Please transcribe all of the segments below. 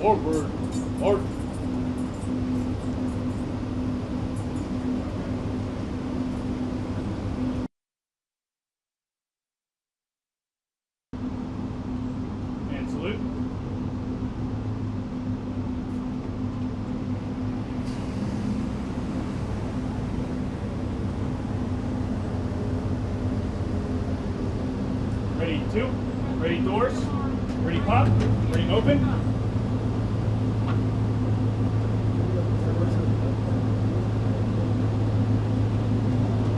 Forward. March. And salute. Ready two. Ready doors. Ready pop. Ready open.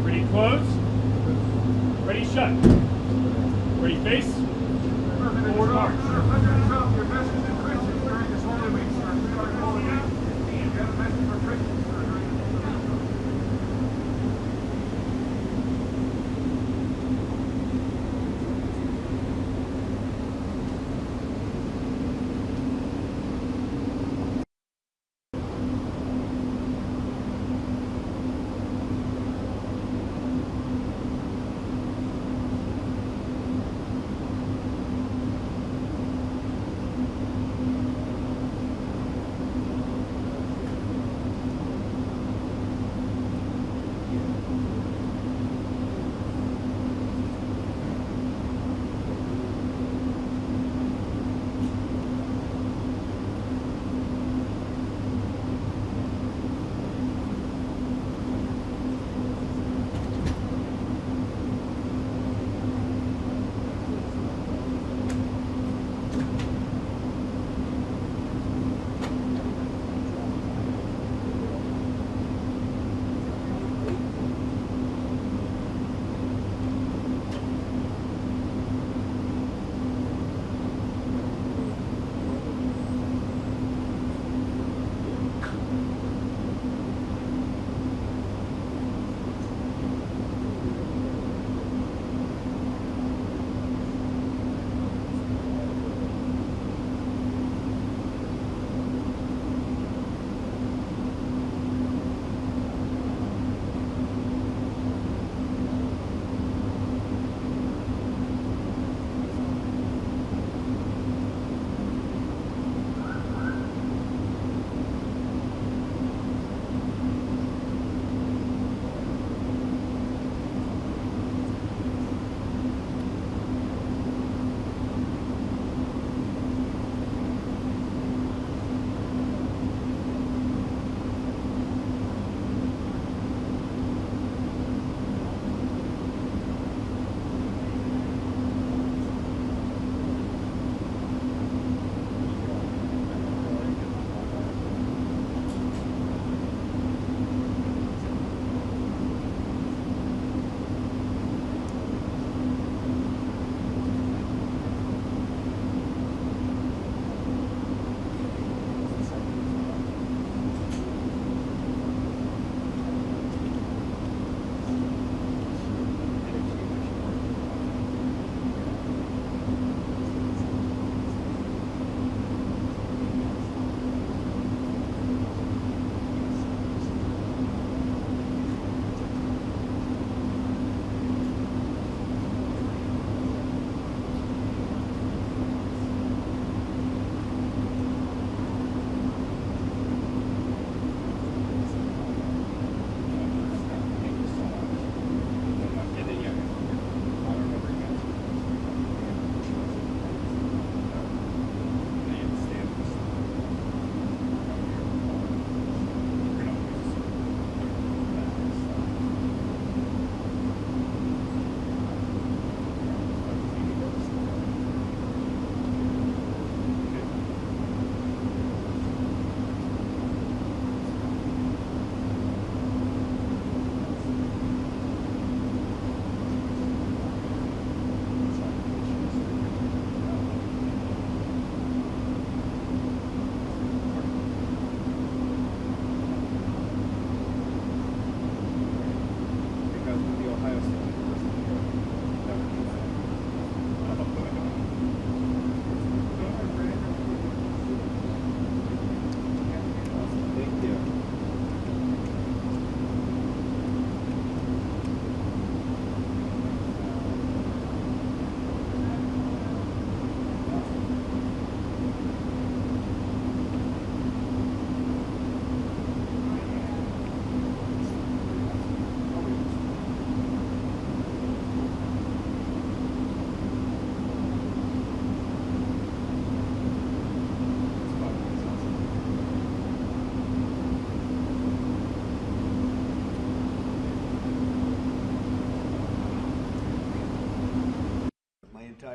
Ready close. Ready shut. Ready face. Forward march. Your message to Christians during this Holy Week, sir. We are Holy Week. You have a message for Christians, sir, during this Holy Week.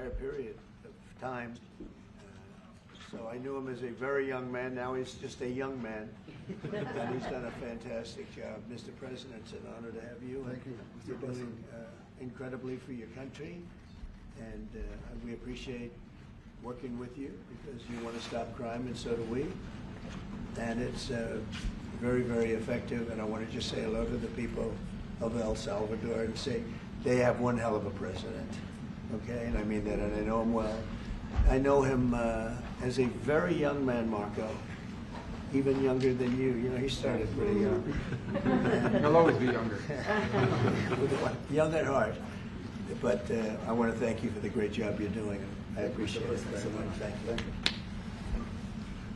entire period of time. So I knew him as a very young man. Now he's just a young man, and he's done a fantastic job. Mr. President, it's an honor to have you. Thank you, Mr. You're President. doing incredibly for your country, and we appreciate working with you because you want to stop crime, and so do we. And it's very, very effective. And I want to just say hello to the people of El Salvador and say they have one hell of a president. Okay, and I mean that, and I know him well. I know him as a very young man, Marco, even younger than you. You know, he started pretty young. He'll always be younger. Young at heart. But I want to thank you for the great job you're doing. I appreciate it very much. Thank you.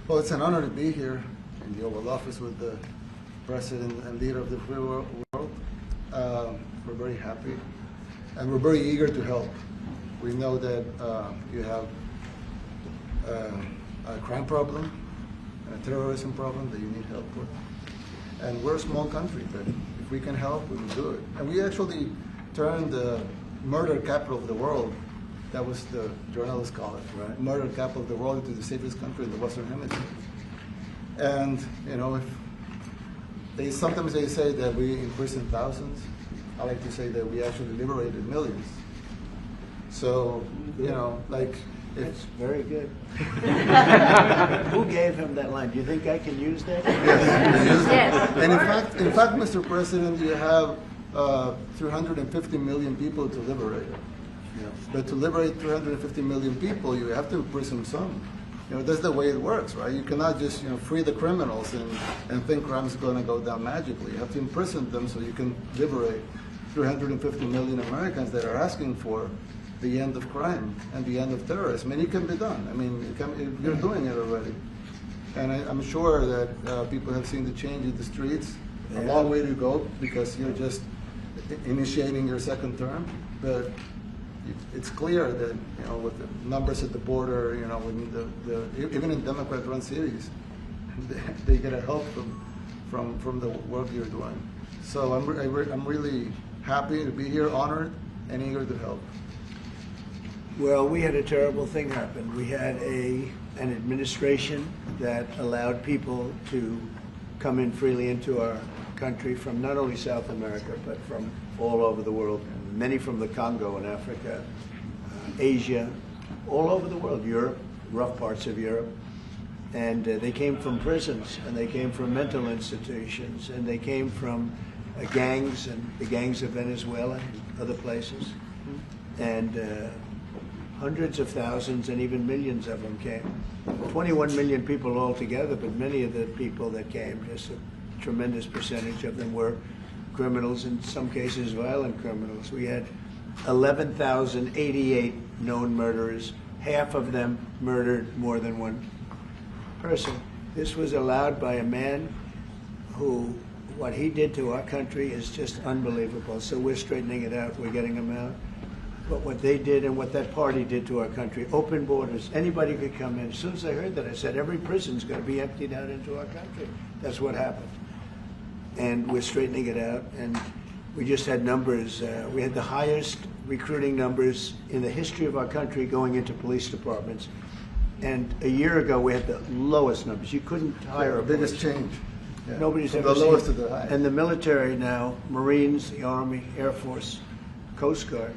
Well, it's an honor to be here in the Oval Office with the President and leader of the free world. We're very happy, and we're very eager to help. We know that you have a crime problem, a terrorism problem that you need help with. And we're a small country, but if we can help, we will do it. And we actually turned the murder capital of the world, that was the journalists call it, right? Murder capital of the world, into the safest country in the Western Hemisphere. And, you know, if sometimes they say that we imprison thousands. I like to say that we actually liberated millions. So, you know, like, That's very good. Who gave him that line? Do you think I can use that? Yes. And in fact, Mr. President, you have 350 million people to liberate. Yes. But to liberate 350 million people, you have to imprison some. You know, that's the way it works, right? You cannot just, you know, free the criminals and think crime's going to go down magically. You have to imprison them so you can liberate 350 million Americans that are asking for the end of crime and the end of terrorism. And it can be done. I mean, you're doing it already. And I'm sure that people have seen the change in the streets. A long way to go because you're just initiating your second term. But it's clear that, you know, with the numbers at the border, you know, when even in Democrat-run cities, they get a help from the work you're doing. So I'm really happy to be here, honored, and eager to help. Well, we had a terrible thing happen. We had an administration that allowed people to come in freely into our country from not only South America, but from all over the world, many from the Congo in Africa, Asia, all over the world, Europe, rough parts of Europe. And they came from prisons, and they came from mental institutions, and they came from gangs, and the gangs of Venezuela and other places. And hundreds of thousands and even millions of them came. 21 million people altogether, but many of the people that came, just a tremendous percentage of them were criminals, in some cases violent criminals. We had 11,088 known murderers. Half of them murdered more than one person. This was allowed by a man who, what he did to our country is just unbelievable. So we're straightening it out. We're getting him out. But what they did and what that party did to our country, open borders, anybody could come in. As soon as I heard that, I said, every prison's going to be emptied out into our country. That's what happened. And we're straightening it out. And we just had numbers. We had the highest recruiting numbers in the history of our country going into police departments. And a year ago, we had the lowest numbers. You couldn't hire a biggest police. change. Yeah. Nobody's From ever the lowest seen. to the highest. And the military now, Marines, the Army, Air Force, Coast Guard,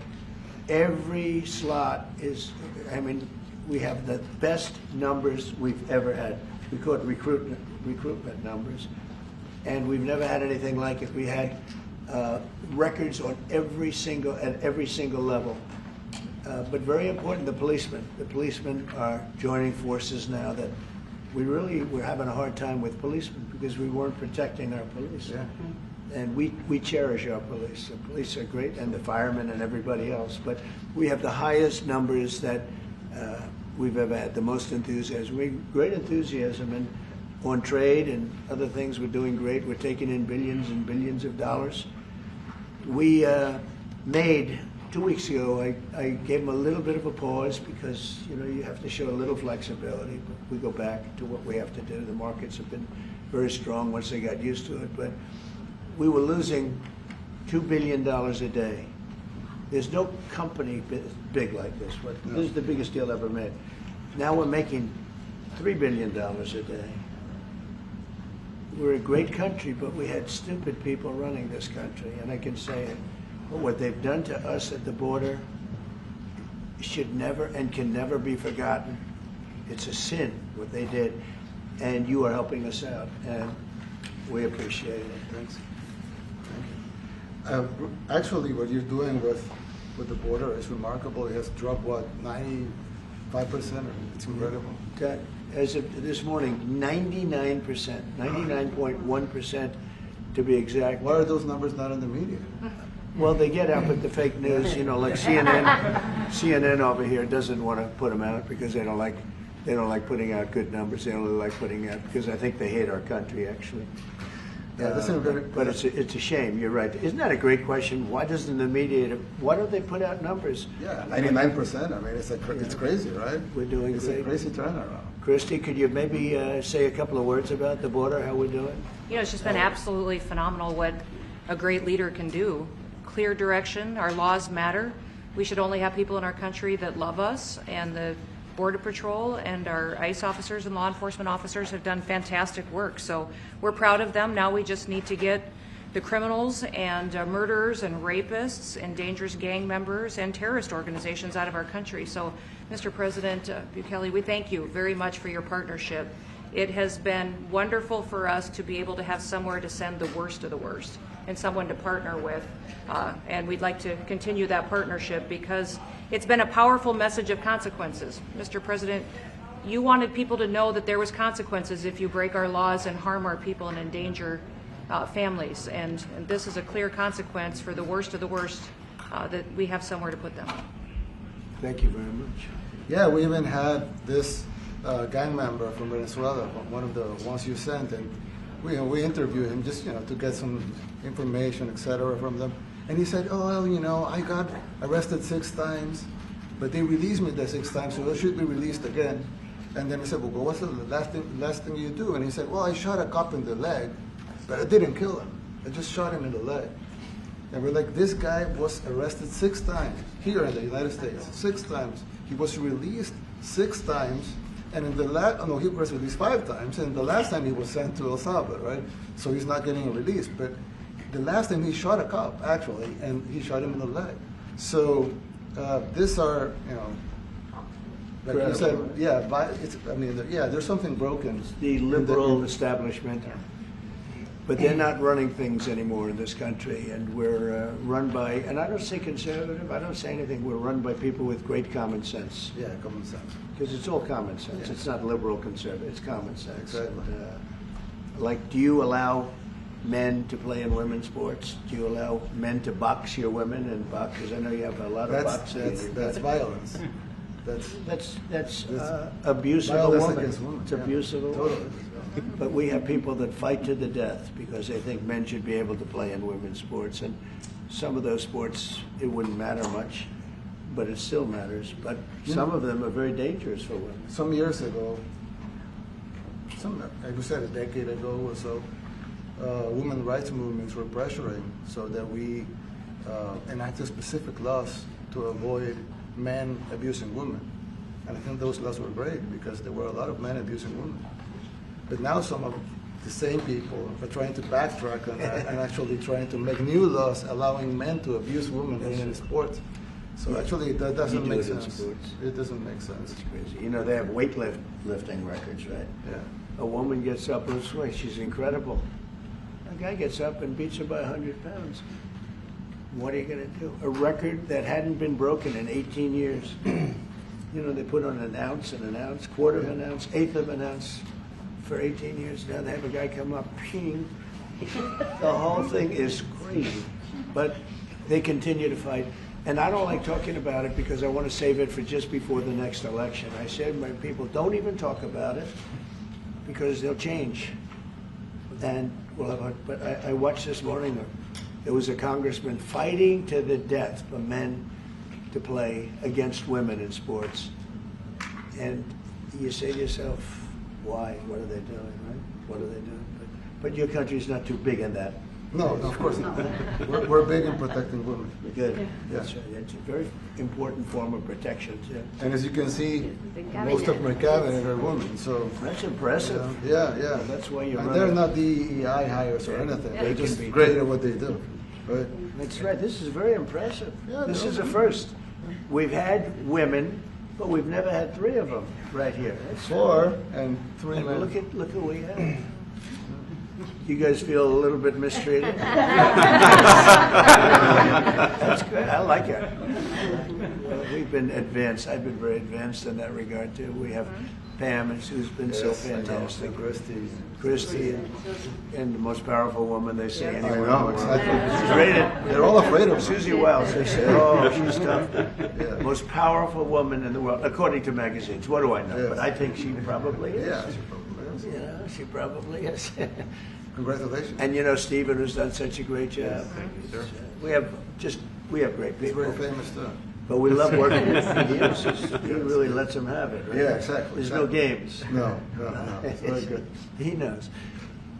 every slot is, I mean, we have the best numbers we've ever had. We call it recruitment numbers. And we've never had anything like it. We had records on at every single level. But very important, the policemen. The policemen are joining forces now that we're having a hard time with policemen because we weren't protecting our police. Yeah. And we cherish our police. The police are great, and the firemen and everybody else. But we have the highest numbers that we've ever had, the most enthusiasm. Great enthusiasm and on trade and other things. We're doing great. We're taking in billions and billions of dollars. We made, 2 weeks ago, I gave them a little bit of a pause because, you know, you have to show a little flexibility. But we go back to what we have to do. The markets have been very strong once they got used to it. But we were losing $2 billion a day There's no company big like this. This is the biggest deal ever made. Now we're making $3 billion a day. We're a great country, but we had stupid people running this country, and I can say it. But what they've done to us at the border should never and can never be forgotten. It's a sin, what they did, and you are helping us out, and we appreciate it. Thanks. Actually, what you're doing with the border is remarkable. It has dropped, what, 95%? It's incredible. As of this morning, 99%, 99.1% to be exact. Why are those numbers not in the media? Well, they get out with the fake news, you know, like CNN over here doesn't want to put them out because they don't like putting out good numbers. They only like putting out because I think they hate our country, actually. Yeah, but it's a shame. You're right. Isn't that a great question? Why doesn't the media? Why don't they put out numbers? Yeah, 99%. I mean, it's crazy, right? We're doing it's great. A crazy turnaround. Christy, could you maybe say a couple of words about the border? How we're doing? You know, it's just been absolutely phenomenal what a great leader can do. Clear direction. Our laws matter. We should only have people in our country that love us, and the Border Patrol and our ICE officers and law enforcement officers have done fantastic work. So we're proud of them. Now we just need to get the criminals and murderers and rapists and dangerous gang members and terrorist organizations out of our country. So, Mr. President Bukele, we thank you very much for your partnership. It has been wonderful for us to be able to have somewhere to send the worst of the worst and someone to partner with. And we'd like to continue that partnership because it's been a powerful message of consequences. Mr. President, you wanted people to know that there was consequences if you break our laws and harm our people and endanger families. And this is a clear consequence for the worst of the worst, that we have somewhere to put them. Thank you very much. Yeah, we even had this gang member from Venezuela, one of the ones you sent, and we interviewed him just to get some information, etc. from them. And he said, "Oh, well, I got arrested 6 times, but they released me the 6 times, so I should be released again." And then he said, "Well, what's the last thing you do?" And he said, "Well, I shot a cop in the leg, but I didn't kill him. I just shot him in the leg." And we're like, this guy was arrested 6 times here in the United States, 6 times. He was released 6 times, and in the he was released 5 times, and the last time he was sent to El Salvador, right? So he's not getting released. But the last time he shot a cop, actually, and he shot him in the leg. So these are, like you said, there's something broken. It's the liberal establishment. But they're not running things anymore in this country, and we're run by, and I don't say conservative, I don't say anything, we're run by people with great common sense. Yeah, common sense. Because it's all common sense. Yeah. It's not liberal conservative, it's common sense. Exactly. And, do you allow men to play in women's sports? Do you allow men to box your women and box? Because I know you have a lot of boxing. That's violence. That's abuse of a violence woman. against women. It's abuse of a Totally. woman. But we have people that fight to the death because they think men should be able to play in women's sports. And some of those sports, it wouldn't matter much, but it still matters. But some of them are very dangerous for women. Some years ago, like we said, a decade ago or so, women's rights movements were pressuring so that we enacted specific laws to avoid men abusing women. And I think those laws were great because there were a lot of men abusing women. But now some of the same people are trying to backtrack on that and actually trying to make new laws allowing men to abuse women in sports. So actually that doesn't make sense. It doesn't make sense. It's crazy. They have weightlifting records, right? Yeah. A woman gets up and sways. She's incredible. A guy gets up and beats her by 100 pounds. What are you going to do? A record that hadn't been broken in 18 years. They put on an ounce, quarter of an ounce, eighth of an ounce for 18 years. Now they have a guy come up, ping. The whole thing is crazy. But they continue to fight. And I don't like talking about it because I want to save it for just before the next election. I said to my people, don't even talk about it because they'll change. And but I watched this morning, there was a congressman fighting to the death for men to play against women in sports. And you say to yourself, why? What are they doing, right? What are they doing? But your country's not too big in that. No, of course not. We're big in protecting women. Good. That's right. It's a very important form of protection, too. And as you can see, most of my cabinet are women, so. That's impressive. Yeah. That's why you And run they're it. not DEI hires or anything. They're They can just be great too. at what they do. Right? That's right. This is very impressive. Yeah, This no. is a first. We've had women, but we've never had 3 of them right here. That's 4 and 3 And men. look at what we have. You guys feel a little bit mistreated? That's good. I like it. We've been advanced. I've been very advanced in that regard too. We have Pam, who's been so Yes, I know. fantastic. And Christy, and the most powerful woman they see I anywhere. in the know, world. exactly. She's rated. They're all afraid of her. Susie Wells. They say, oh, she's tough. Yeah. Most powerful woman in the world, according to magazines. What do I know? Yes. But I think she probably is. Yeah, she probably is. You know, she probably is. Congratulations. And you know, Stephen, who's done such a great job. We have great He's people. very famous too. But we love working with him. He really lets them have it, right? Yeah, exactly. There's no games. No. It's very good. He knows.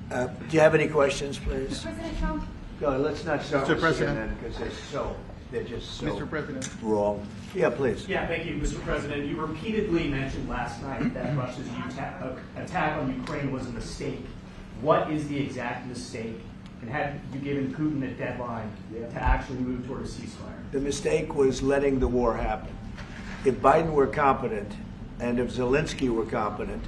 Do you have any questions, please? President Trump, Go on, let's not start Mr. with President. CNN because they're just so Mr. President. wrong. Yeah, please. Yeah, thank you, Mr. President. You repeatedly mentioned last night that Russia's attack on Ukraine was a mistake. What is the exact mistake? And have you given Putin a deadline to actually move toward a ceasefire? The mistake was letting the war happen. If Biden were competent, and if Zelensky were competent,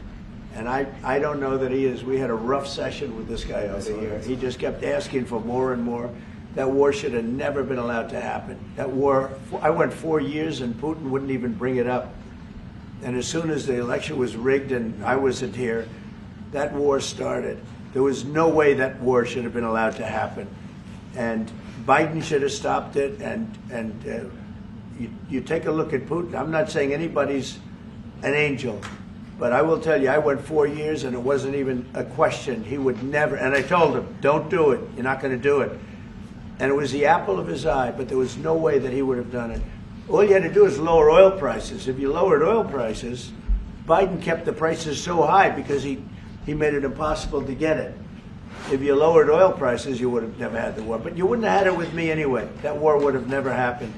and I don't know that he is. We had a rough session with this guy over here. He just kept asking for more and more. That war should have never been allowed to happen. That war, I went 4 years and Putin wouldn't even bring it up. And as soon as the election was rigged and I wasn't here, that war started. There was no way that war should have been allowed to happen. And Biden should have stopped it. And you take a look at Putin. I'm not saying anybody's an angel, but I will tell you, I went 4 years and it wasn't even a question. He would never, and I told him, don't do it. You're not going to do it. And it was the apple of his eye, but there was no way that he would have done it. All you had to do is lower oil prices. If you lowered oil prices, Biden kept the prices so high because he made it impossible to get it. If you lowered oil prices, you would have never had the war. But you wouldn't have had it with me anyway. That war would have never happened.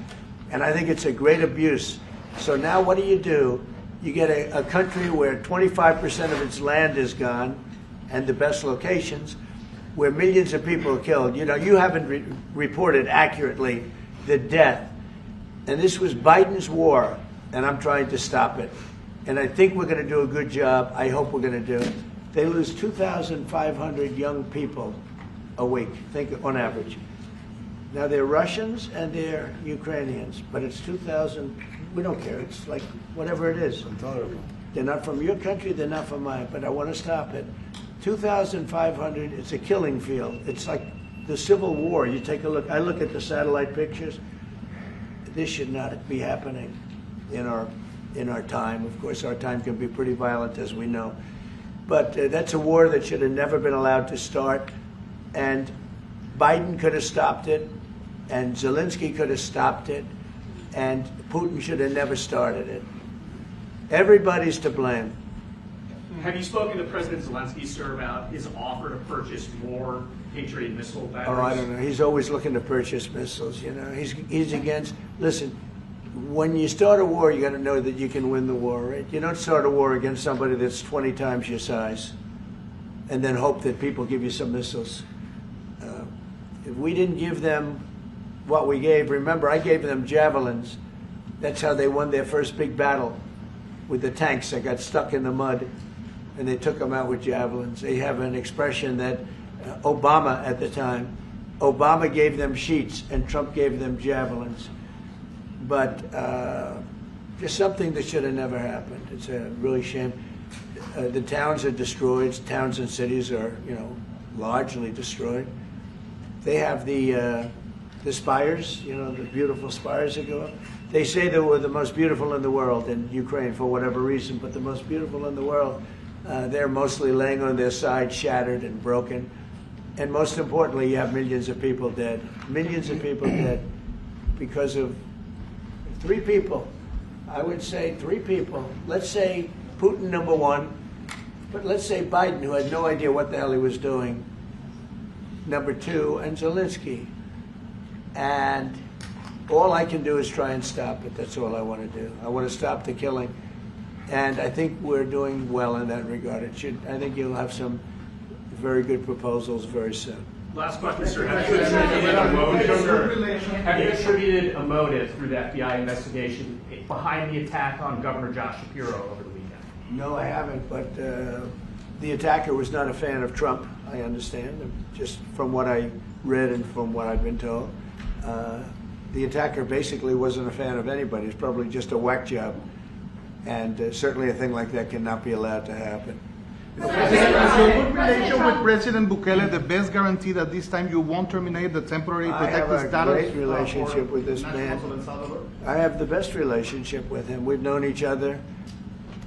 And I think it's a great abuse. So now what do? You get a country where 25% of its land is gone, and the best locations, where millions of people are killed. You know, you haven't reported accurately the death. And this was Biden's war, and I'm trying to stop it. And I think we're going to do a good job. I hope we're going to do it. They lose 2,500 young people a week, think on average. Now they're Russians and they're Ukrainians, but it's 2,000. We don't care. It's like whatever it is. Intolerable. They're not from your country. They're not from mine. But I want to stop it. 2,500. It's a killing field. It's like the Civil War. You take a look. I look at the satellite pictures. This should not be happening in our time. Of course, our time can be pretty violent, as we know. But that's a war that should have never been allowed to start. And Biden could have stopped it, and Zelensky could have stopped it, and Putin should have never started it. Everybody's to blame. Have you spoken to President Zelensky, sir, about his offer to purchase more Patriot missile batteries? Oh, I don't know. He's always looking to purchase missiles. You know, he's against. Listen, when you start a war, you got to know that you can win the war, right? You don't start a war against somebody that's 20 times your size, and then hope that people give you some missiles. If we didn't give them what we gave, remember, I gave them javelins. That's how they won their first big battle with the tanks that got stuck in the mud, and they took them out with javelins. They have an expression that Obama at the time, Obama gave them sheets and Trump gave them javelins. But just something that should have never happened. It's a really shame. The towns are destroyed. Towns and cities are, largely destroyed. They have the spires, the beautiful spires that go up. They say they were the most beautiful in the world in Ukraine for whatever reason, but the most beautiful in the world. They're mostly laying on their side, shattered and broken. And most importantly, you have millions of people dead. Millions of people dead because of 3 people. I would say 3 people. Let's say Putin, number 1, but let's say Biden, who had no idea what the hell he was doing. number two, and Zelensky. And all I can do is try and stop it. That's all I want to do. I want to stop the killing. And I think we're doing well in that regard. I think you'll have some very good proposals very soon. Last question, sir. Have you attributed a motive, sir? Have you attributed a motive through the FBI investigation behind the attack on Governor Josh Shapiro over the weekend? No, I haven't, but the attacker was not a fan of Trump, I understand, just from what I read and from what I've been told. The attacker basically wasn't a fan of anybody. It's probably just a whack job. And certainly a thing like that cannot be allowed to happen. Is your good relation with President Bukele the best guarantee that this time you won't terminate the temporary I have protected a status? great relationship with this man. I have the best relationship with him. We've known each other.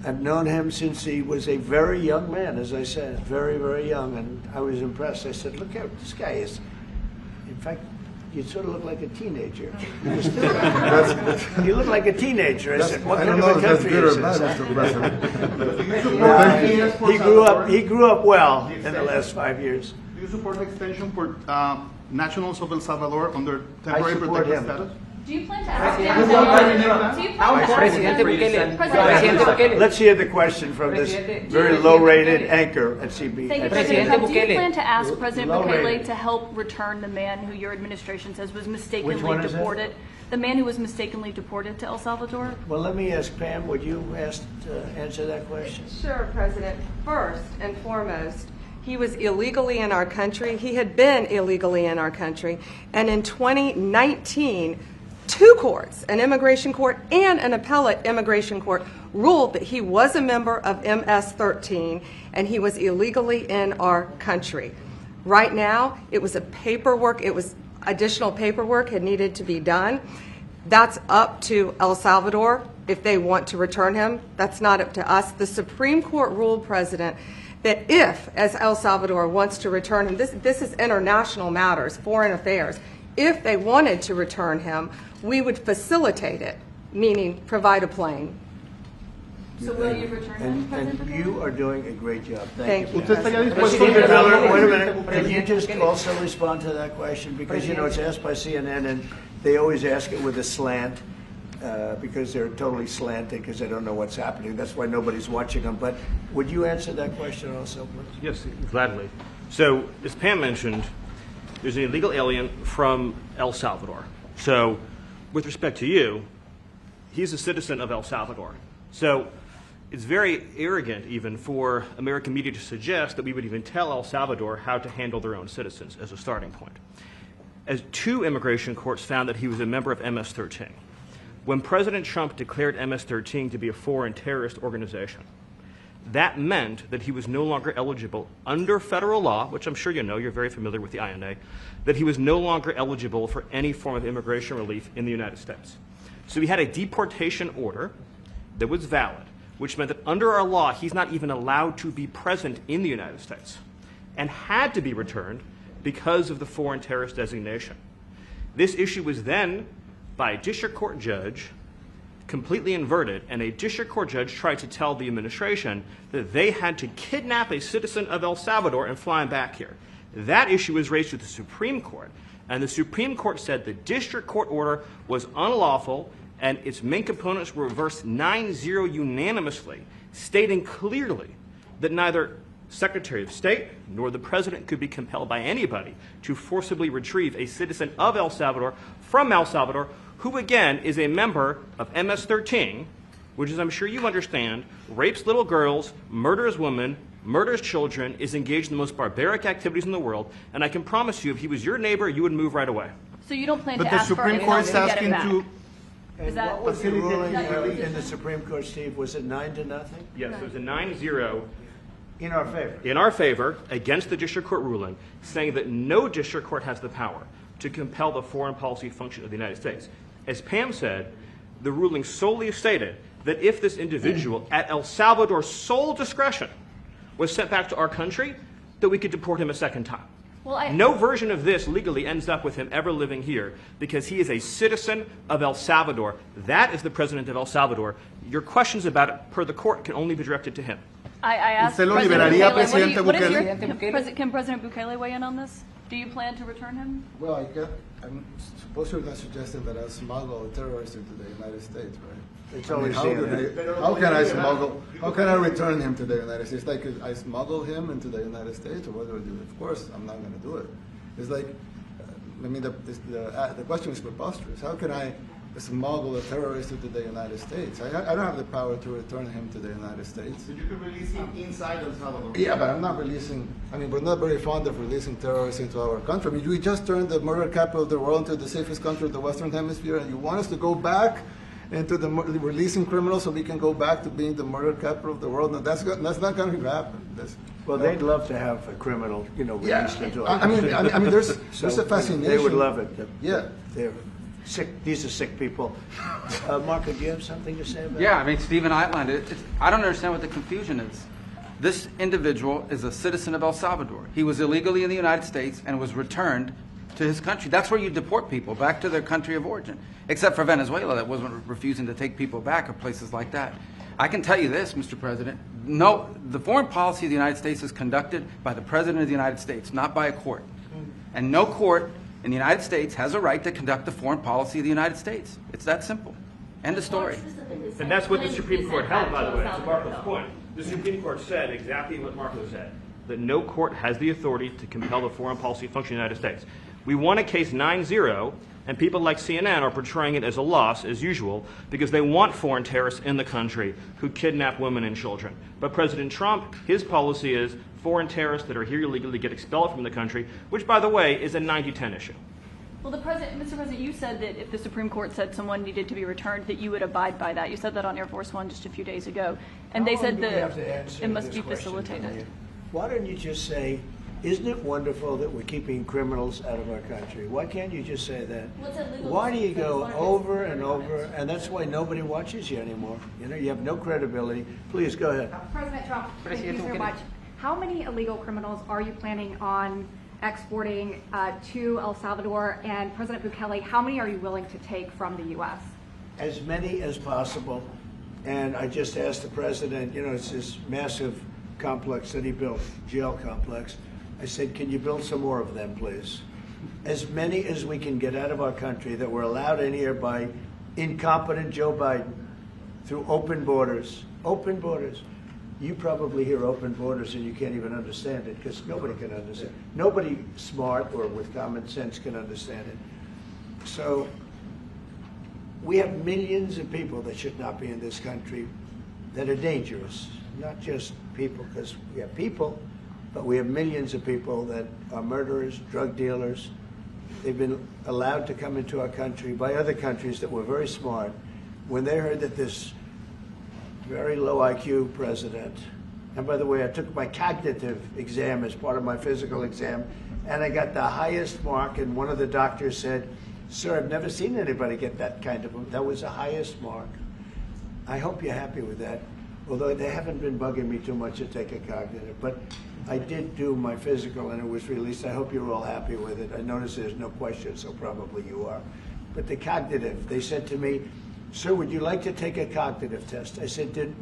I've known him since he was a very young man, as I said, very, very young. And I was impressed. I said, look, this guy is, in fact, you sort of look like a teenager. You look like a teenager. I said, what kind of a country is this? He grew up well in the last 5 years. Do you support the extension for nationals of El Salvador under temporary support protected him. status? Do you plan to ask him? Let's hear the question from this very low-rated anchor at CB. Thank you, President Trump. Do you plan to ask President Bukele to help return the man who your administration says was mistakenly Which one is that? deported? The man who was mistakenly deported to El Salvador? Well, let me ask Pam, would you answer that question? Sure, President. First and foremost, he was illegally in our country. He had been illegally in our country. And in 2019, two courts, an immigration court and an appellate immigration court, ruled that he was a member of MS-13 and he was illegally in our country. Right now, it was additional paperwork had needed to be done. That's up to El Salvador if they want to return him. That's not up to us. The Supreme Court ruled, President, that if, as El Salvador wants to return him, this is international matters, foreign affairs, if they wanted to return him, we would facilitate it, meaning provide a plane. So will you return him, President And Bukele? you are doing a great job. Thank you. ¿Usted estaría dispuesto Stephen a Miller, wait a minute. Can you just also respond to that question? Because, you know, it's asked by CNN, and they always ask it with a slant, because they're totally slanted, because they don't know what's happening. That's why nobody's watching them. But would you answer that question also, please? Yes, gladly. So, as Pam mentioned, there's an illegal alien from El Salvador. So, with respect to you, he's a citizen of El Salvador. So, it's very arrogant even for American media to suggest that we would even tell El Salvador how to handle their own citizens as a starting point. As two immigration courts found that he was a member of MS-13. When President Trump declared MS-13 to be a foreign terrorist organization, that meant that he was no longer eligible under federal law, which I'm sure you know, you're very familiar with the INA, that he was no longer eligible for any form of immigration relief in the United States. So he had a deportation order that was valid, which meant that under our law, he's not even allowed to be present in the United States and had to be returned because of the foreign terrorist designation. This issue was then, by a district court judge, completely inverted, and a district court judge tried to tell the administration that they had to kidnap a citizen of El Salvador and fly him back here. That issue was raised to the Supreme Court, and the Supreme Court said the district court order was unlawful and its main components were reversed 9-0 unanimously, stating clearly that neither Secretary of State nor the President could be compelled by anybody to forcibly retrieve a citizen of El Salvador from El Salvador, who again is a member of MS-13, which, as I'm sure you understand, rapes little girls, murders women, murders children, is engaged in the most barbaric activities in the world, and I can promise you if he was your neighbor, you would move right away. So you don't plan But to the ask for Supreme anything Court is to get asking him back? to... And that- what was the ruling Is that- in the Supreme Court, Steve? Was it 9-0? Yes, it was a 9-0 In our favor. in our favor against the district court ruling, saying that no district court has the power to compel the foreign policy function of the United States. As Pam said, the ruling solely stated that if this individual, at El Salvador's sole discretion, was sent back to our country, that we could deport him a second time. Well, No version of this legally ends up with him ever living here because he is a citizen of El Salvador. That is the president of El Salvador. Your questions about it, per the court, can only be directed to him. I asked ¿Usted lo President liberaría, Bukele, Presidente what is Bukele? your, can President Bukele weigh in on this? Do you plan to return him? Well, I'm supposed you're not suggesting that I smuggle a terrorist into the United States, right? It's I mean, always how can I smuggle? How can I return him to the United States? Like, I smuggle him into the United States, or what do I do? Of course, I'm not going to do it. It's like, I mean, the question is preposterous. How can I smuggle a terrorist into the United States? I don't have the power to return him to the United States. So you can release him inside El Salvador. Yeah, but I'm not releasing. I mean, we're not very fond of releasing terrorists into our country. I mean, we just turned the murder capital of the world into the safest country of the Western Hemisphere, and you want us to go back into releasing criminals so we can go back to being the murder capital of the world? No, that's not going to happen. Well, they'd love to have a criminal, released into our I mean, there's a fascination. They would love it. Yeah. They're sick. These are sick people. Marco, do you have something to say about it? Yeah, I mean, Stephen outlined it. I don't understand what the confusion is. This individual is a citizen of El Salvador. He was illegally in the United States and was returned to his country. That's where you deport people, back to their country of origin, except for Venezuela that wasn't refusing to take people back, or places like that. I can tell you this, Mr. President. No, the foreign policy of the United States is conducted by the President of the United States, not by a court. And no court in the United States has a right to conduct the foreign policy of the United States. It's that simple. End of story. And that's what the Supreme Court held, by the way, to Marco's point. The Supreme Court said exactly what Marco said, that no court has the authority to compel the foreign policy function of the United States. We won a case 9-0, and people like CNN are portraying it as a loss, as usual, because they want foreign terrorists in the country who kidnap women and children. But President Trump, his policy is foreign terrorists that are here illegally get expelled from the country, which, by the way, is a 90-10 issue. Well, Mr. President, you said that if the Supreme Court said someone needed to be returned, that you would abide by that. You said that on Air Force One just a few days ago, and they said that it must be facilitated. Why don't you just say, isn't it wonderful that we're keeping criminals out of our country? Why can't you just say that? Why do you go over and over? And that's why nobody watches you anymore. You have no credibility. Please, go ahead. President Trump, thank you so much. How many illegal criminals are you planning on exporting to El Salvador? And President Bukele, how many are you willing to take from the U.S.? As many as possible. And I just asked the president, it's this massive complex that he built, jail complex. I said, can you build some more of them, please? As many as we can get out of our country that were allowed in here by incompetent Joe Biden through open borders. Open borders. You probably hear open borders and you can't even understand it, because nobody can understand. Nobody smart or with common sense can understand it. So we have millions of people that should not be in this country that are dangerous. Not just people, because we have people, but we have millions of people that are murderers, drug dealers. They've been allowed to come into our country by other countries that were very smart. When they heard that this very low IQ president, and by the way, I took my cognitive exam as part of my physical exam, and I got the highest mark, and one of the doctors said, sir, I've never seen anybody get that kind of, that was the highest mark. I hope you're happy with that, although they haven't been bugging me too much to take a cognitive, but I did do my physical and it was released. I hope you're all happy with it. I noticed there's no question, so probably you are. But the cognitive, they said to me, sir, would you like to take a cognitive test? I said, did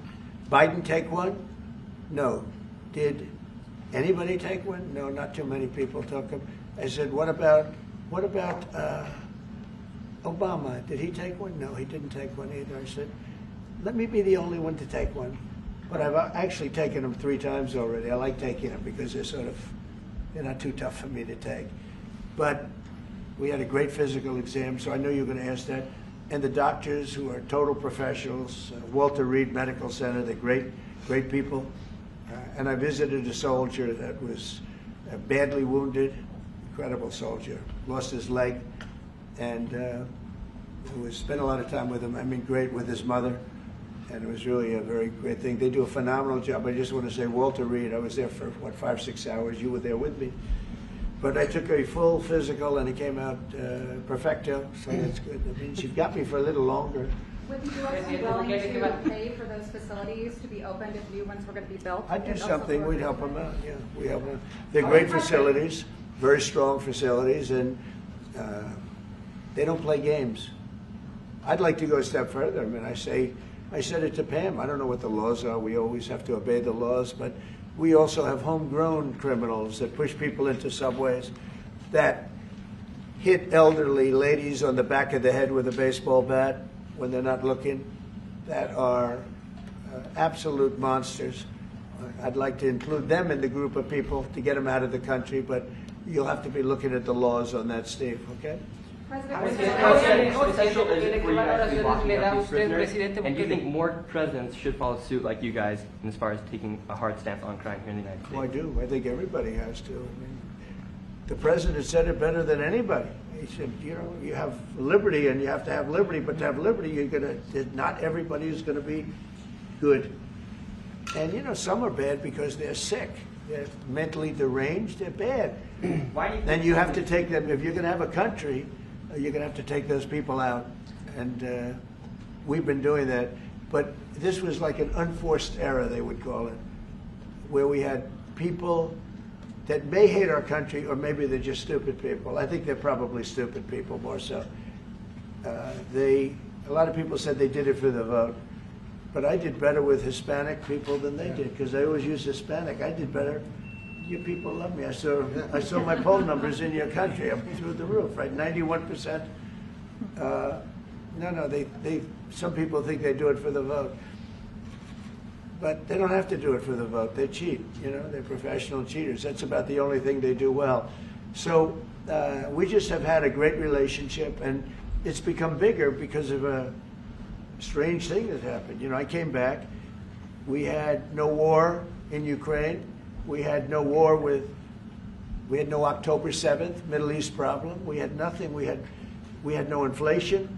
Biden take one? No. Did anybody take one? No, not too many people took them. I said, what about Obama? Did he take one? No, he didn't take one either. I said, let me be the only one to take one. But I've actually taken them 3 times already. I like taking them because they're not too tough for me to take. But we had a great physical exam, so I knew you were going to ask that. And the doctors, who are total professionals, Walter Reed Medical Center, they're great people. And I visited a soldier that was badly wounded, incredible soldier, lost his leg, and spent a lot of time with him. I mean, great with his mother. And it was really a very great thing. They do a phenomenal job. I just want to say, Walter Reed, I was there for, 5-6 hours. You were there with me. But I took a full physical, and it came out perfecto, so that's good. That means you've got me for a little longer. Would the U.S. be willing to pay for those facilities to be opened if new ones were going to be built? I'd do something. We'd help them out, yeah. We help them. They're great facilities, very strong facilities, and they don't play games. I'd like to go a step further. I mean, I said it to Pam. I don't know what the laws are. We always have to obey the laws, but we also have homegrown criminals that push people into subways. that hit elderly ladies on the back of the head with a baseball bat when they're not looking, that are absolute monsters. I'd like to include them in the group of people to get them out of the country, but you'll have to be looking at the laws on that, Steve, okay? President And do you think more presidents should follow suit like you guys as far as taking a hard stance on crime here in the United States? Well, I do. I think everybody has to. I mean, the president said it better than anybody. He said, you know, you have liberty and you have to have liberty, but to have liberty, not everybody is going to be good. And, you know, some are bad because they're sick. They're mentally deranged. They're bad. Why do you Then you have to take them. If you're going to have a country, you're going to have to take those people out. And we've been doing that. But this was like an unforced error, they would call it, where we had people that may hate our country, or maybe they're just stupid people. I think they're probably stupid people more so. A lot of people said they did it for the vote. But I did better with Hispanic people than they did, because they always use Hispanic. I did better. You people love me. I saw my poll numbers in your country up through the roof, right? 91%. Some people think they do it for the vote. But they don't have to do it for the vote. They cheat, you know, they're professional cheaters. That's about the only thing they do well. So we just have had a great relationship, and it's become bigger because of a strange thing that happened. You know, I came back. We had no war in Ukraine. We had no war we had no October 7th Middle East problem. We had nothing. We had no inflation.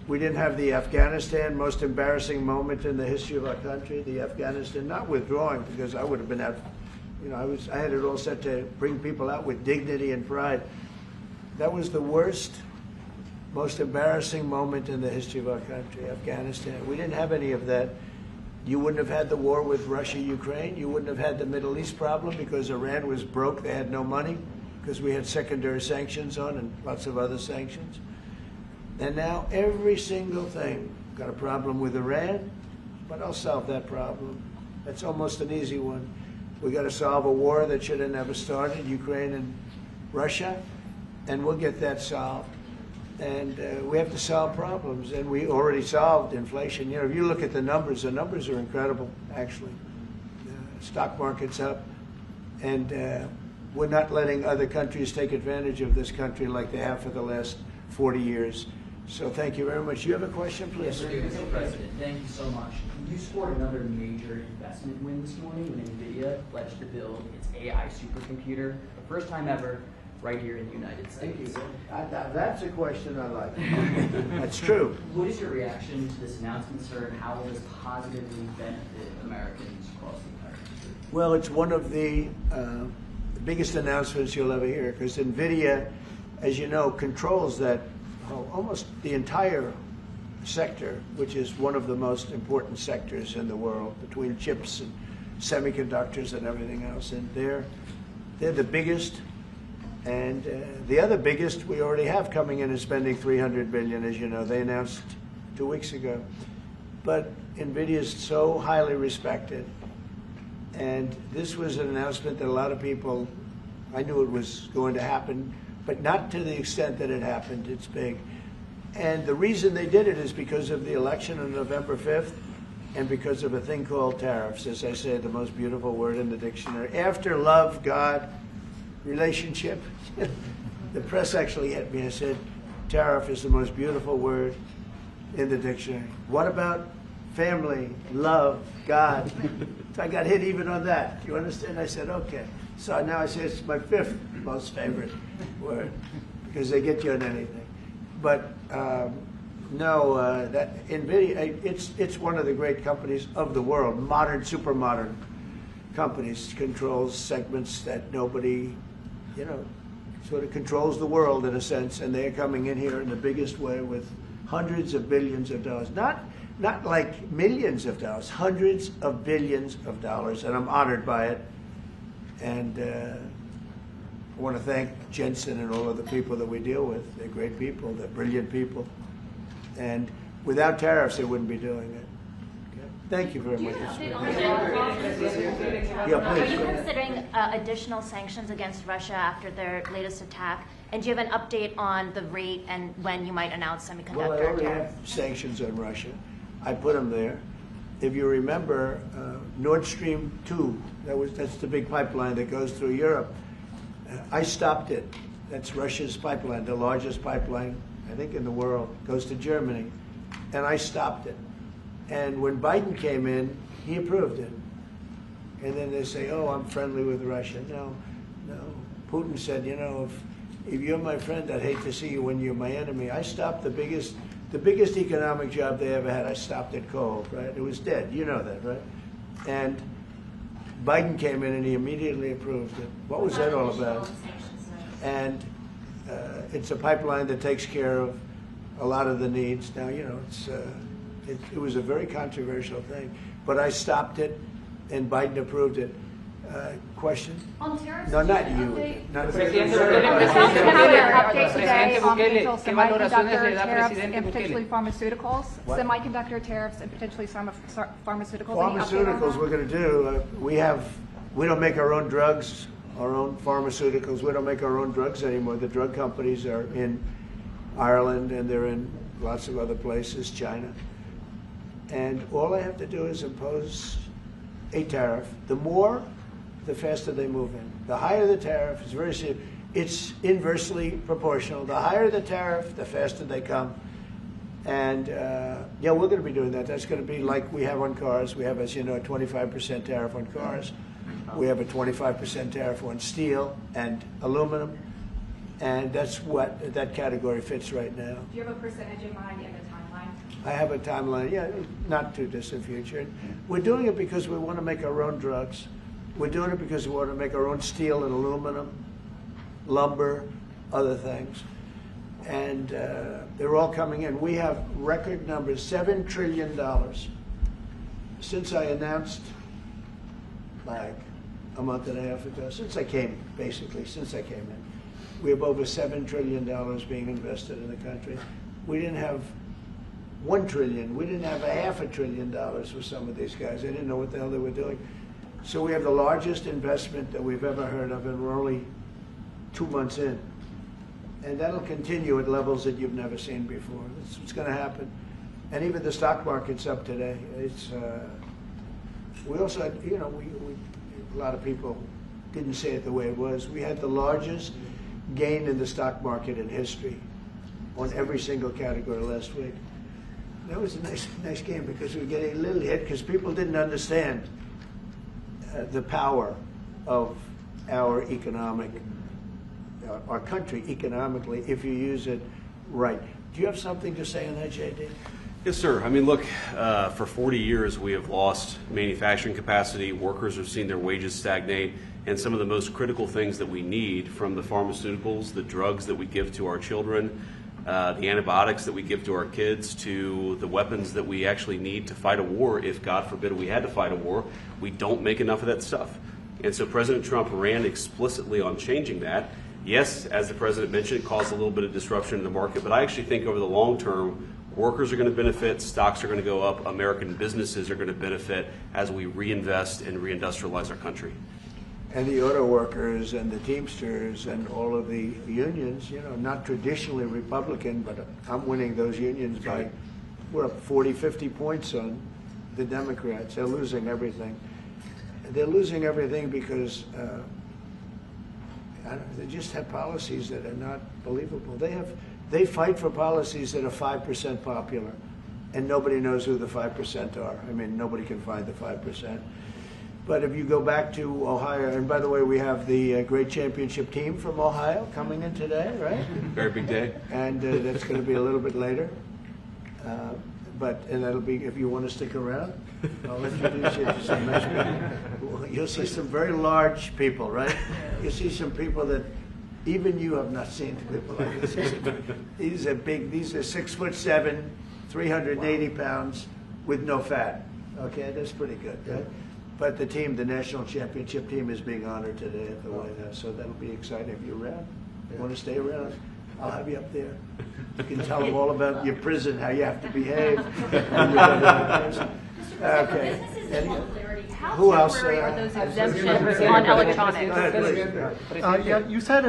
We didn't have the Afghanistan most embarrassing moment in the history of our country. The Afghanistan, not withdrawing, because I would have been out. You know, I had it all set to bring people out with dignity and pride. That was the worst, most embarrassing moment in the history of our country, Afghanistan. We didn't have any of that. You wouldn't have had the war with Russia, Ukraine. You wouldn't have had the Middle East problem because Iran was broke. They had no money because we had secondary sanctions on and lots of other sanctions. And now every single thing, got a problem with Iran, but I'll solve that problem. That's almost an easy one. We got to solve a war that should have never started, Ukraine and Russia, and we'll get that solved. And we have to solve problems, and we already solved inflation. You know, if you look at the numbers are incredible, actually. Stock market's up, and we're not letting other countries take advantage of this country like they have for the last 40 years. So thank you very much. You have a question, please? Yes, Mr. President, thank you so much. You scored another major investment win this morning when NVIDIA pledged to build its AI supercomputer, the first time ever, right here in the United States. Thank you. That's a question I like. That's true. What is your reaction to this announcement, sir, and how will this positively benefit Americans across the entire country? Well, it's one of the biggest announcements you'll ever hear, because NVIDIA, as you know, controls that almost the entire sector, which is one of the most important sectors in the world, between chips and semiconductors and everything else. And they're the biggest. And the other biggest we already have coming in is spending $300 billion, as you know. They announced 2 weeks ago. But NVIDIA is so highly respected. And this was an announcement that a lot of people, I knew it was going to happen, but not to the extent that it happened. It's big. And the reason they did it is because of the election on November 5th and because of a thing called tariffs. As I said, the most beautiful word in the dictionary. After love, God, relationship. The press actually hit me and said, tariff is the most beautiful word in the dictionary. What about family, love, God? So I got hit even on that. You understand? I said, okay. So now I say it's my 5th most favorite word because they get you on anything. But that NVIDIA, it's one of the great companies of the world, modern, super modern companies, controls segments that nobody, you know, sort of controls the world in a sense, and they're coming in here in the biggest way with hundreds of billions of dollars. Not like millions of dollars, hundreds of billions of dollars, and I'm honored by it. And I want to thank Jensen and all of the people that we deal with. They're great people, they're brilliant people. And without tariffs, they wouldn't be doing it. Okay? Thank you very much. Are you Yeah, please. considering additional sanctions against Russia after their latest attack? And do you have an update on the rate and when you might announce Well, I semiconductor already tariffs? have sanctions on Russia. I put them there. If you remember, Nord Stream 2, that's the big pipeline that goes through Europe. I stopped it. That's Russia's pipeline, the largest pipeline, I think, in the world. Goes to Germany. And I stopped it. And when Biden came in, he approved it. And then they say, oh, I'm friendly with Russia. No. Putin said, you know, if you're my friend, I'd hate to see you when you're my enemy. I stopped the biggest economic job they ever had. I stopped it cold, right? It was dead. You know that, right? And Biden came in and he immediately approved it. What was that all about? And it's a pipeline that takes care of a lot of the needs. Now, you know, it was a very controversial thing, but I stopped it, and Biden approved it. Question? On tariffs? No, not you. Not Presidente update today on potential semiconductor tariffs and potentially pharmaceuticals. What? Semiconductor tariffs and potentially pharmaceuticals. Any update on Pharmaceuticals, that? we're going to do. We don't make our own drugs, our own pharmaceuticals. We don't make our own drugs anymore. The drug companies are in Ireland and they're in lots of other places, China. And all I have to do is impose a tariff. The more, the faster they move in. The higher the tariff, it's very simple. It's inversely proportional. The higher the tariff, the faster they come. And yeah, we're going to be doing that. That's going to be like we have on cars. We have, as you know, a 25% tariff on cars. We have a 25% tariff on steel and aluminum. And that's what that category fits right now. Do you have a percentage in mind and a timeline? I have a timeline, yeah, not too distant future. We're doing it because we want to make our own drugs. We're doing it because we want to make our own steel and aluminum, lumber, other things. And they're all coming in. We have record numbers, $7 trillion. Since I announced, like a month and a half ago, since I came in, we have over $7 trillion being invested in the country. We didn't have $1 trillion. We didn't have $500 billion for some of these guys. They didn't know what the hell they were doing. So we have the largest investment that we've ever heard of, and we're only 2 months in. And that'll continue at levels that you've never seen before. That's what's going to happen. And even the stock market's up today. It's we also had, you know, a lot of people didn't say it the way it was. We had the largest gain in the stock market in history on every single category last week. That was a nice game because we were getting a little hit because people didn't understand the power of our our country economically if you use it right. Do you have something to say on that, JD? Yes, sir. I mean, look, for 40 years we have lost manufacturing capacity. Workers have seen their wages stagnate. And some of the most critical things that we need, from the pharmaceuticals, the drugs that we give to our children, the antibiotics that we give to our kids, to the weapons that we actually need to fight a war, if God forbid we had to fight a war, we don't make enough of that stuff. And so President Trump ran explicitly on changing that. Yes, as the president mentioned, it caused a little bit of disruption in the market, but I actually think over the long term, workers are going to benefit, stocks are going to go up, American businesses are going to benefit as we reinvest and reindustrialize our country. And the auto workers and the Teamsters and all of the unions, you know, not traditionally Republican, but I'm winning those unions by, we're up 40, 50 points on the Democrats. They're losing everything. They're losing everything because they just have policies that are not believable. They fight for policies that are 5% popular, and nobody knows who the 5% are. I mean, nobody can find the 5%. But if you go back to Ohio, and by the way, we have the great championship team from Ohio coming in today, right? Very big day. And that's going to be a little bit later. And that'll be, if you want to stick around, I'll introduce you to some nice people. You'll see some very large people, right? You'll see some people that even you have not seen people like this. These are big, these are 6'7", 380 pounds with no fat. Okay, that's pretty good, right? But the team, the national championship team, is being honored today at the White House, so that'll be exciting. If you're around, you want to stay around, I'll have you up there. You can tell them all about your prison, how you have to behave. Mr. Okay. How Who else? temporary are those exemptions on electronics? Yeah, you said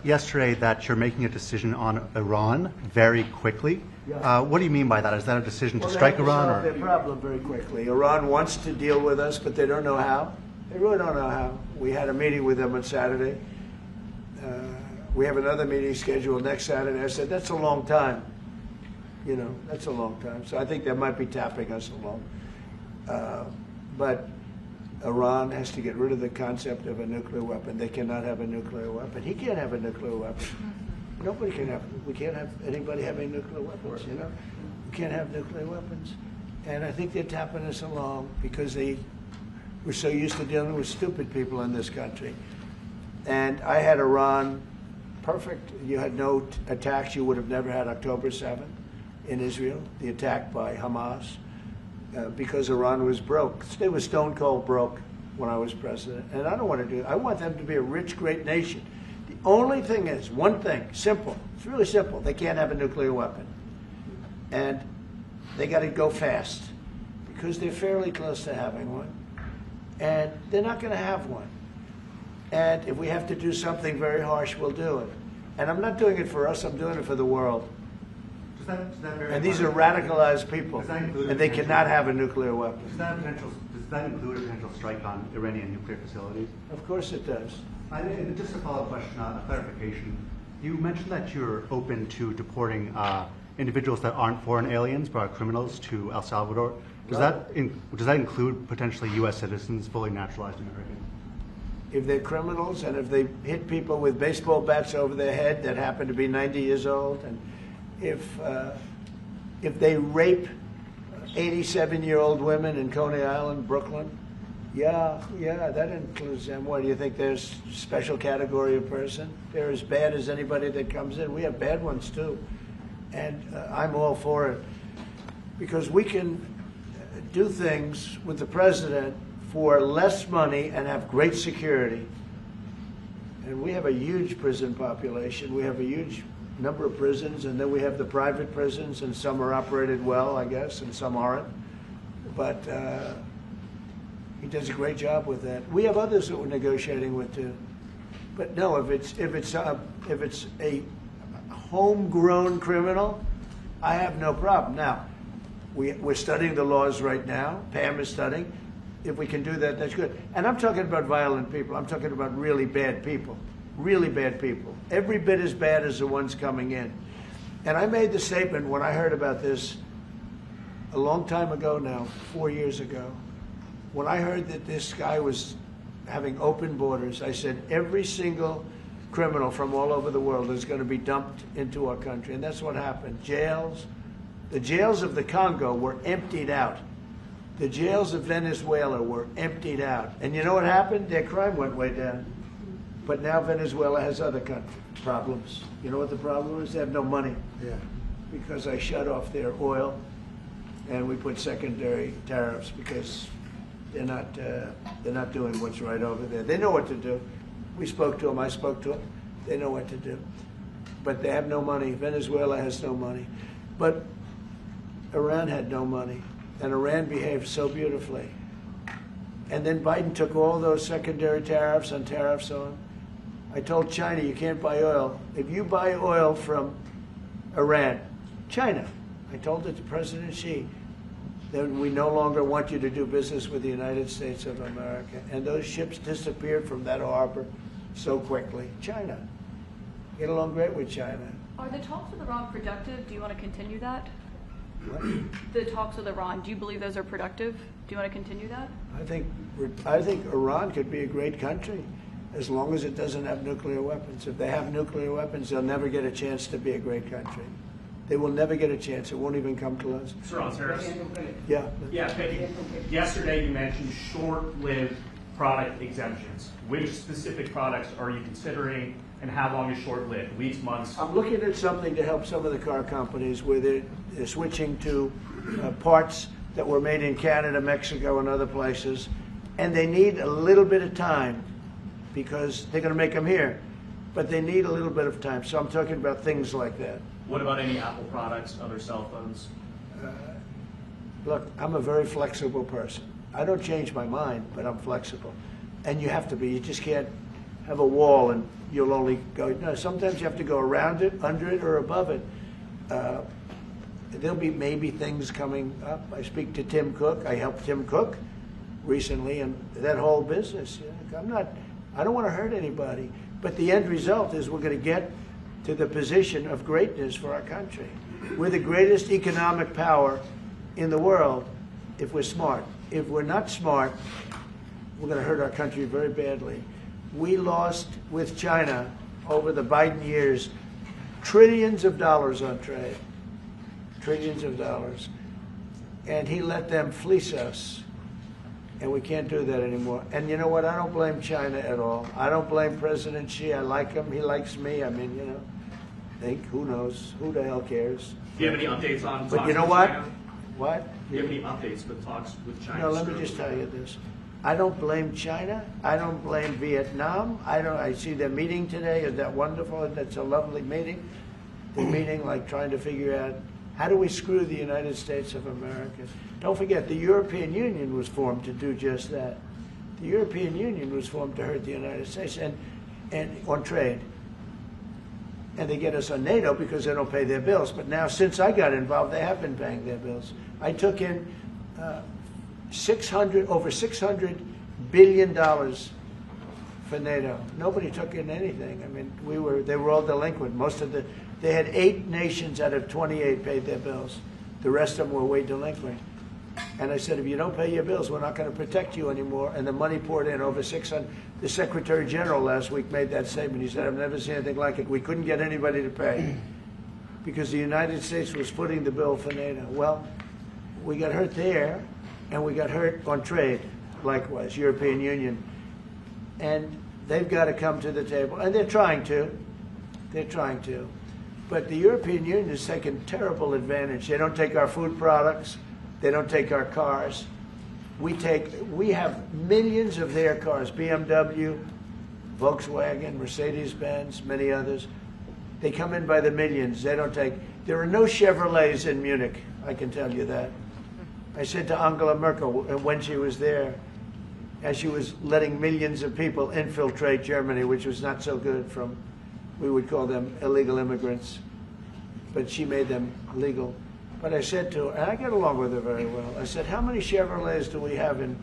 yesterday that you're making a decision on Iran very quickly. What do you mean by that? Is that a decision to strike Iran? Solve their problem very quickly. Iran wants to deal with us, but they don't know how. They really don't know how. We had a meeting with them on Saturday. We have another meeting scheduled next Saturday. I said, that's a long time. You know, that's a long time. So I think they might be tapping us along. But Iran has to get rid of the concept of a nuclear weapon. They cannot have a nuclear weapon. He can't have a nuclear weapon. Nobody can have. We can't have anybody having nuclear weapons. You know, we can't have nuclear weapons. And I think they're tapping us along because we're so used to dealing with stupid people in this country. And I had Iran perfect. You had no attacks. You would have never had October 7th in Israel, the attack by Hamas. Because Iran was broke. They were stone cold broke when I was president. And I don't want to do it. I want them to be a rich, great nation. The only thing is, one thing, simple. It's really simple. They can't have a nuclear weapon. And they got to go fast because they're fairly close to having one. And they're not going to have one. And if we have to do something very harsh, we'll do it. And I'm not doing it for us. I'm doing it for the world. And these are radicalized people, and they cannot have a nuclear weapon. Does that include a potential strike on Iranian nuclear facilities? Of course it does. And just a follow-up question, a clarification. You mentioned that you're open to deporting individuals that aren't foreign aliens but are criminals to El Salvador. Does that include potentially U.S. citizens, fully naturalized Americans? If they're criminals and if they hit people with baseball bats over their head that happen to be 90 years old, and if they rape 87-year-old women in Coney Island, Brooklyn, yeah, that includes them. What, do you think there's a special category of person? They're as bad as anybody that comes in. We have bad ones too. And I'm all for it because we can do things with the president for less money and have great security. And we have a huge prison population. We have a huge number of prisons, and then we have the private prisons, and some are operated well, I guess, and some aren't. But he does a great job with that. We have others that we're negotiating with too. But no, if it's a homegrown criminal, I have no problem. Now, we're studying the laws right now. Pam is studying. If we can do that, that's good. And I'm talking about violent people. I'm talking about really bad people. Really bad people. Every bit as bad as the ones coming in. And I made the statement when I heard about this a long time ago now, 4 years ago. When I heard that this guy was having open borders, I said every single criminal from all over the world is going to be dumped into our country. And that's what happened. Jails. The jails of the Congo were emptied out. The jails of Venezuela were emptied out. And you know what happened? Their crime went way down. But now Venezuela has other problems. You know what the problem is? They have no money. Yeah. Because I shut off their oil, and we put secondary tariffs because they're not doing what's right over there. They know what to do. We spoke to them. I spoke to them. They know what to do. But they have no money. Venezuela has no money. But Iran had no money, and Iran behaved so beautifully. And then Biden took all those secondary tariffs and tariffs on. I told China, you can't buy oil. If you buy oil from Iran, China, I told it to President Xi, then we no longer want you to do business with the United States of America. And those ships disappeared from that harbor so quickly. China. Get along great with China. Are the talks with Iran productive? Do you want to continue that? What? The talks with Iran, do you believe those are productive? Do you want to continue that? I think Iran could be a great country as long as it doesn't have nuclear weapons. If they have nuclear weapons, they'll never get a chance to be a great country. They will never get a chance. It won't even come close. Sir, on tariffs. Yeah. Yeah, thank you. Yesterday you mentioned short-lived product exemptions. Which specific products are you considering, and how long is short-lived? Weeks, months? I'm looking at something to help some of the car companies where they're switching to parts that were made in Canada, Mexico, and other places, and they need a little bit of time because they're going to make them here, but they need a little bit of time. So I'm talking about things like that. What about any Apple products, other cell phones? look, I'm a very flexible person. I don't change my mind, but I'm flexible. And you have to be. You just can't have a wall and you'll only go. No, sometimes you have to go around it, under it, or above it. There'll be maybe things coming up. I speak to Tim Cook. I helped Tim Cook recently, and that whole business. I don't want to hurt anybody. But the end result is we're going to get to the position of greatness for our country. We're the greatest economic power in the world if we're smart. If we're not smart, we're going to hurt our country very badly. We lost with China over the Biden years trillions of dollars on trade. Trillions of dollars. And he let them fleece us. And we can't do that anymore. And you know what? I don't blame China at all. I don't blame President Xi. I like him. He likes me. I mean, you know, who knows? Who the hell cares? Do you have any updates on But talks you know with what? China? What? Do you have any updates with talks with China? No, let me just tell you this. I don't blame China. I don't blame Vietnam. I see their meeting today. Is that wonderful? That's a lovely meeting. They're meeting like trying to figure out how do we screw the United States of America. Don't forget, the European Union was formed to do just that. The European Union was formed to hurt the United States and on trade. And they get us on NATO because they don't pay their bills. But now, since I got involved, they have been paying their bills. I took in over $600 billion for NATO. Nobody took in anything. I mean, they were all delinquent. They had 8 nations out of 28 paid their bills. The rest of them were way delinquent. And I said, if you don't pay your bills, we're not going to protect you anymore. And the money poured in over 600. The Secretary General last week made that statement. He said, I've never seen anything like it. We couldn't get anybody to pay because the United States was footing the bill for NATO. Well, we got hurt there, and we got hurt on trade, likewise, European Union. And they've got to come to the table. And they're trying to. They're trying to. But the European Union has taken terrible advantage. They don't take our food products. They don't take our cars. We have millions of their cars, BMW, Volkswagen, Mercedes-Benz, many others. They come in by the millions. They don't take. There are no Chevrolets in Munich, I can tell you that. I said to Angela Merkel when she was there, as she was letting millions of people infiltrate Germany, which was not so good from, we would call them illegal immigrants, but she made them legal. But I said to her, and I get along with her very well, I said, how many Chevrolets do we have in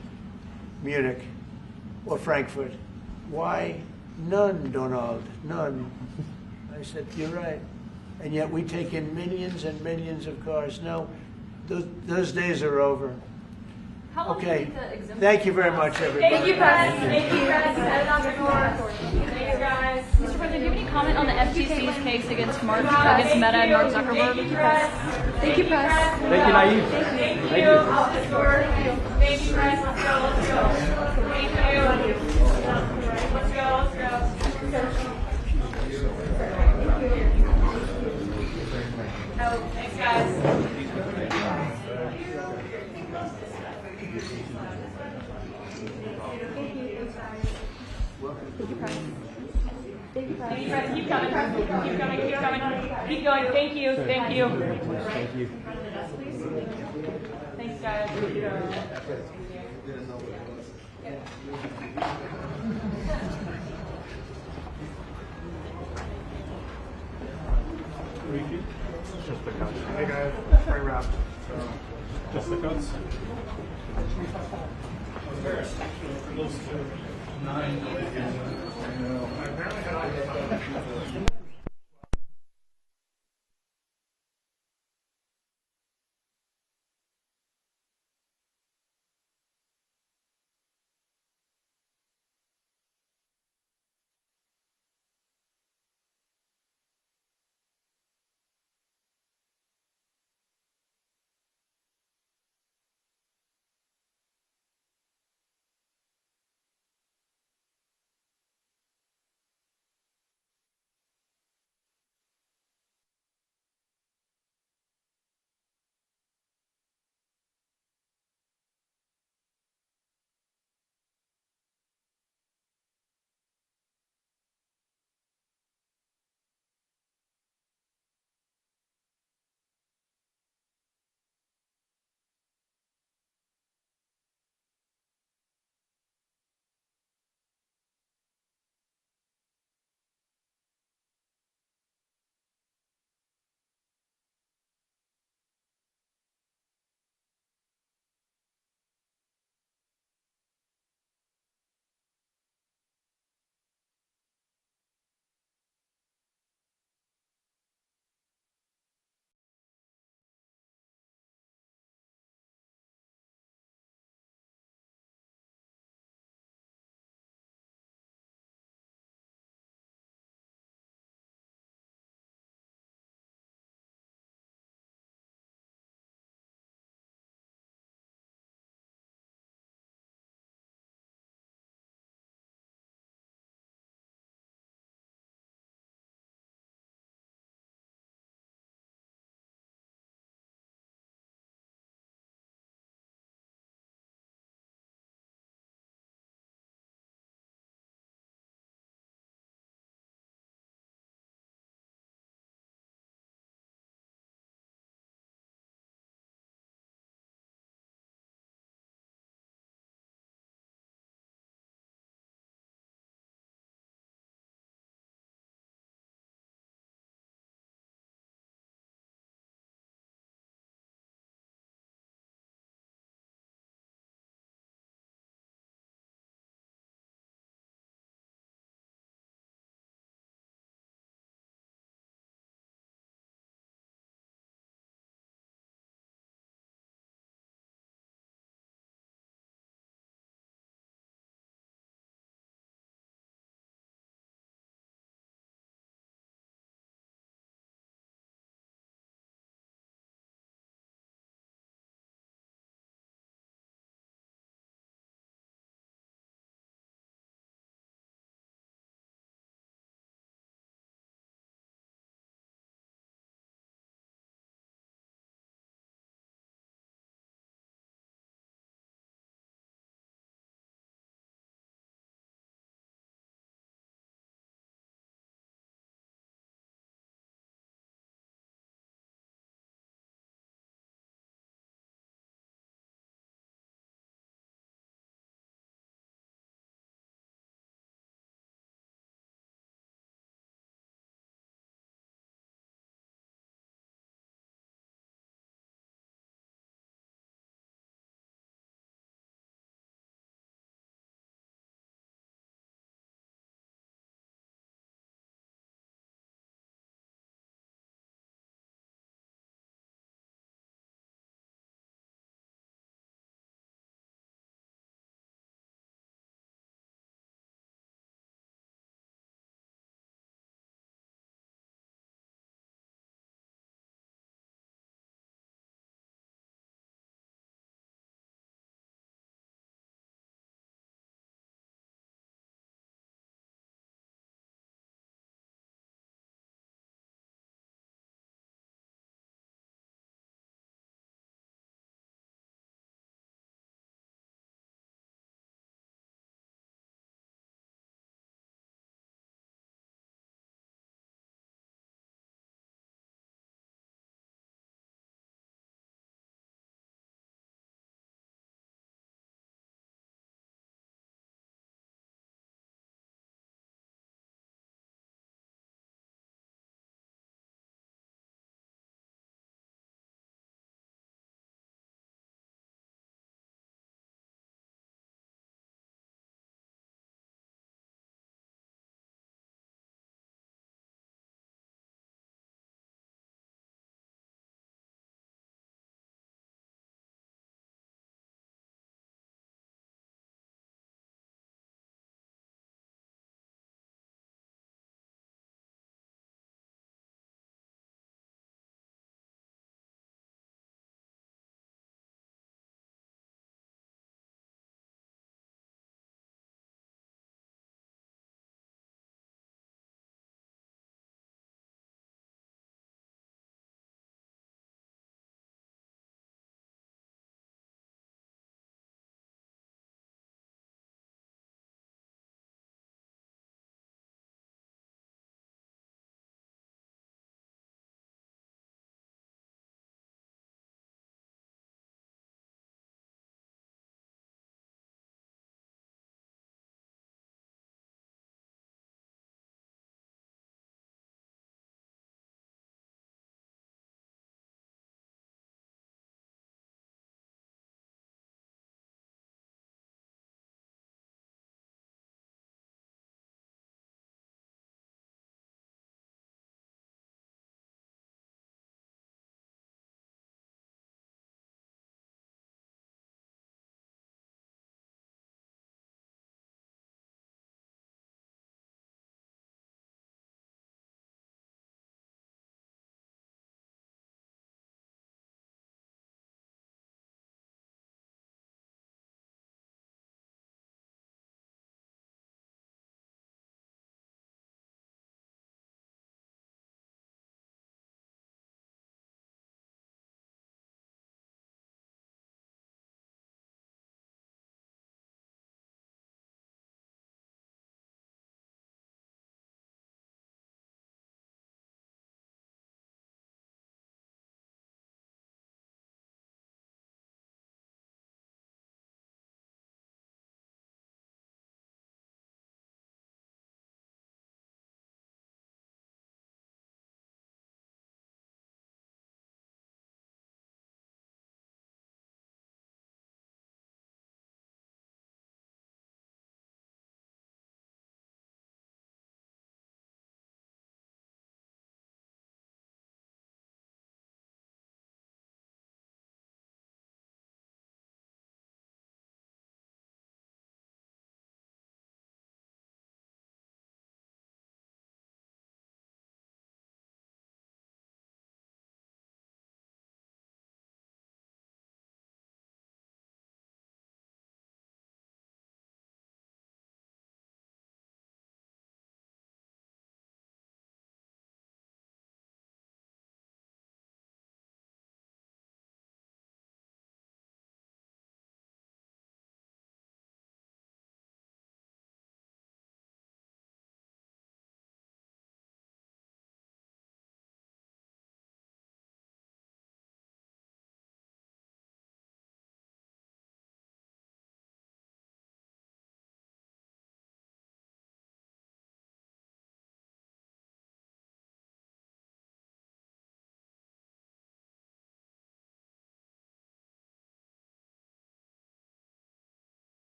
Munich or Frankfurt? Why, none, Donald, none. I said, you're right. And yet we take in millions and millions of cars. No, those days are over. Okay, thank you very much, everybody. Thank you, Press. Thank you, Press. Thank you, guys. Mr. President, do you have any comment on the FTC's case against Meta and Mark Zuckerberg? Thank you, Press. Thank you, Naive. Thank you. Thank you. Thank you, Press. Let's go. Thank you. Let's go. Oh, thanks, guys. Thank you, Press. Thank you, Press. Keep coming. Keep coming. Keep coming. Keep going. Thank you. Thank you. Thank you. Thanks, guys. Just the cuts. Hey guys, spray wrapped. Just the cuts. Close to 9.